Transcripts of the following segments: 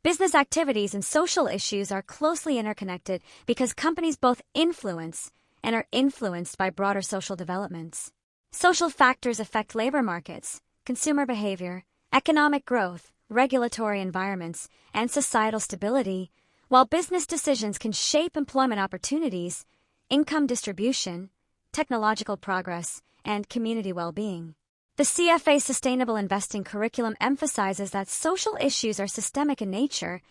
Business activities and social issues are closely interconnected because companies both influence and are influenced by broader social developments. Social factors affect labor markets, consumer behavior, economic growth, regulatory environments, and societal stability, while business decisions can shape employment opportunities, income distribution, technological progress, and community well-being. The CFA Sustainable Investing curriculum emphasizes that social issues are systemic in nature,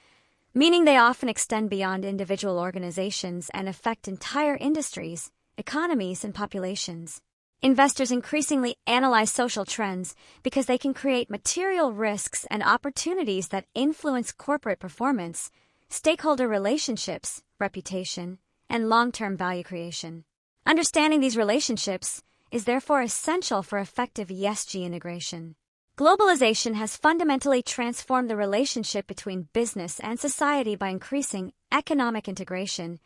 meaning they often extend beyond individual organizations and affect entire industries, economies, and populations. Investors increasingly analyze social trends because they can create material risks and opportunities that influence corporate performance, stakeholder relationships, reputation, and long-term value creation. Understanding these relationships is therefore essential for effective ESG integration. Globalization has fundamentally transformed the relationship between business and society by increasing economic integration,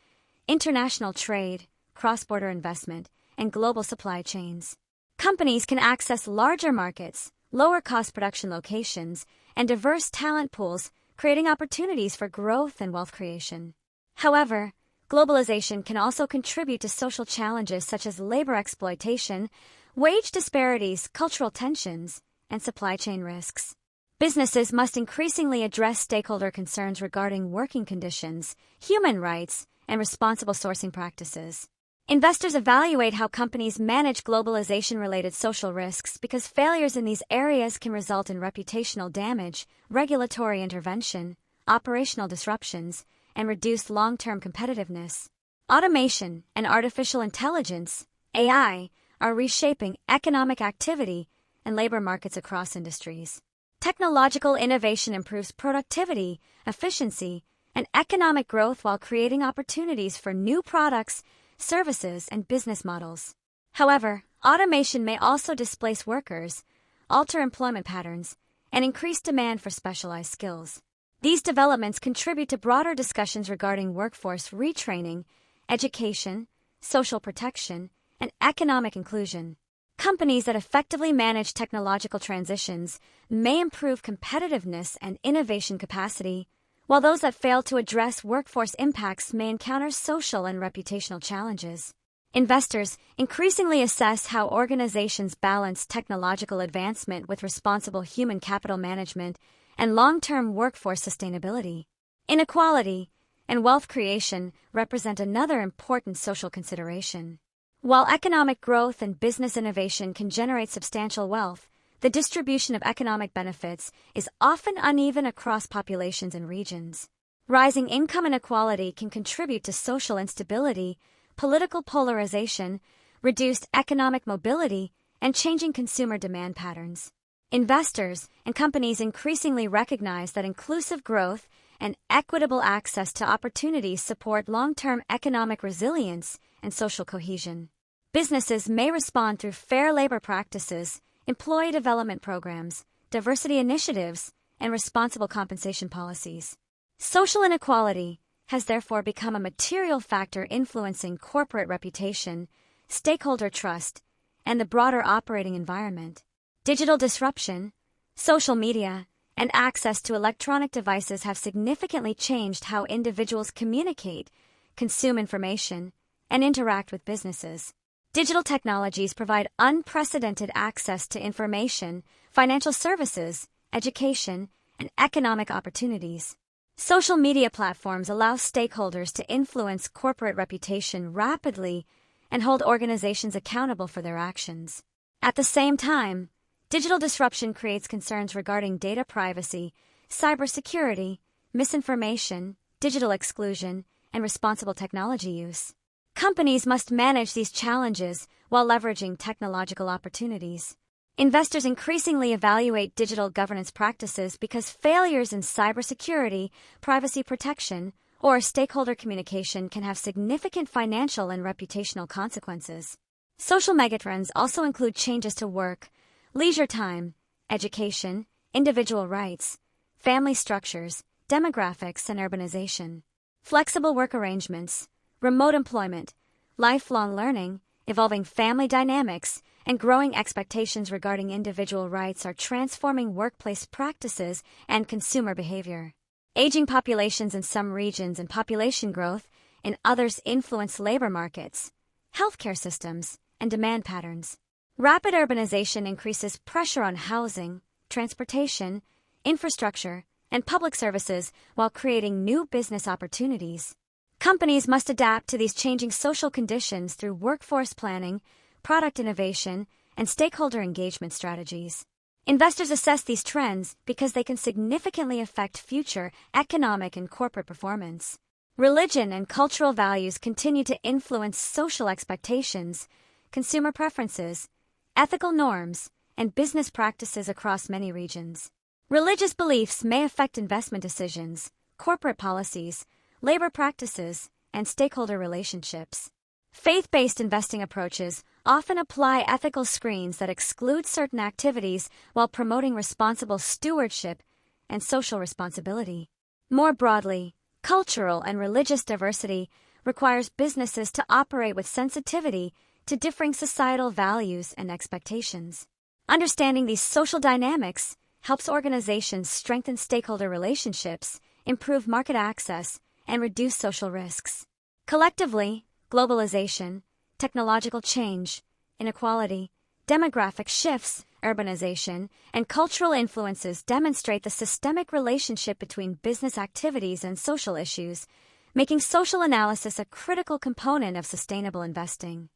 international trade, cross-border investment, and global supply chains. Companies can access larger markets, lower-cost production locations, and diverse talent pools, creating opportunities for growth and wealth creation. However, globalization can also contribute to social challenges such as labor exploitation, wage disparities, cultural tensions, and supply chain risks. Businesses must increasingly address stakeholder concerns regarding working conditions, human rights, and responsible sourcing practices. Investors evaluate how companies manage globalization-related social risks because failures in these areas can result in reputational damage, regulatory intervention, operational disruptions, and reduced long-term competitiveness. Automation and artificial intelligence, AI, are reshaping economic activity and labor markets across industries. Technological innovation improves productivity, efficiency, and economic growth while creating opportunities for new products, services, and business models. However, automation may also displace workers, alter employment patterns, and increase demand for specialized skills. These developments contribute to broader discussions regarding workforce retraining, education, social protection, and economic inclusion. Companies that effectively manage technological transitions may improve competitiveness and innovation capacity, while those that fail to address workforce impacts may encounter social and reputational challenges. Investors increasingly assess how organizations balance technological advancement with responsible human capital management and long-term workforce sustainability. Inequality and wealth creation represent another important social consideration. While economic growth and business innovation can generate substantial wealth, the distribution of economic benefits is often uneven across populations and regions. Rising income inequality can contribute to social instability, political polarization, reduced economic mobility, and changing consumer demand patterns. Investors and companies increasingly recognize that inclusive growth and equitable access to opportunities support long-term economic resilience and social cohesion. Businesses may respond through fair labor practices, employee development programs, diversity initiatives, and responsible compensation policies. Social inequality has therefore become a material factor influencing corporate reputation, stakeholder trust, and the broader operating environment. Digital disruption, social media, and access to electronic devices have significantly changed how individuals communicate, consume information, and interact with businesses. Digital technologies provide unprecedented access to information, financial services, education, and economic opportunities. Social media platforms allow stakeholders to influence corporate reputation rapidly and hold organizations accountable for their actions. At the same time, digital disruption creates concerns regarding data privacy, cybersecurity, misinformation, digital exclusion, and responsible technology use. Companies must manage these challenges while leveraging technological opportunities. Investors increasingly evaluate digital governance practices because failures in cybersecurity, privacy protection, or stakeholder communication can have significant financial and reputational consequences. Social megatrends also include changes to work, leisure time, education, individual rights, family structures, demographics, and urbanization. Flexible work arrangements, remote employment, lifelong learning, evolving family dynamics, and growing expectations regarding individual rights are transforming workplace practices and consumer behavior. Aging populations in some regions and population growth in others influence labor markets, healthcare systems, and demand patterns. Rapid urbanization increases pressure on housing, transportation, infrastructure, and public services while creating new business opportunities. Companies must adapt to these changing social conditions through workforce planning, product innovation, and stakeholder engagement strategies. Investors assess these trends because they can significantly affect future economic and corporate performance. Religion and cultural values continue to influence social expectations, consumer preferences, ethical norms, and business practices across many regions. Religious beliefs may affect investment decisions, corporate policies, labor practices, and stakeholder relationships. Faith-based investing approaches often apply ethical screens that exclude certain activities while promoting responsible stewardship and social responsibility. More broadly, cultural and religious diversity requires businesses to operate with sensitivity to differing societal values and expectations. Understanding these social dynamics helps organizations strengthen stakeholder relationships, improve market access, and reduce social risks. Collectively, globalization, technological change, inequality, demographic shifts, urbanization, and cultural influences demonstrate the systemic relationship between business activities and social issues, making social analysis a critical component of sustainable investing.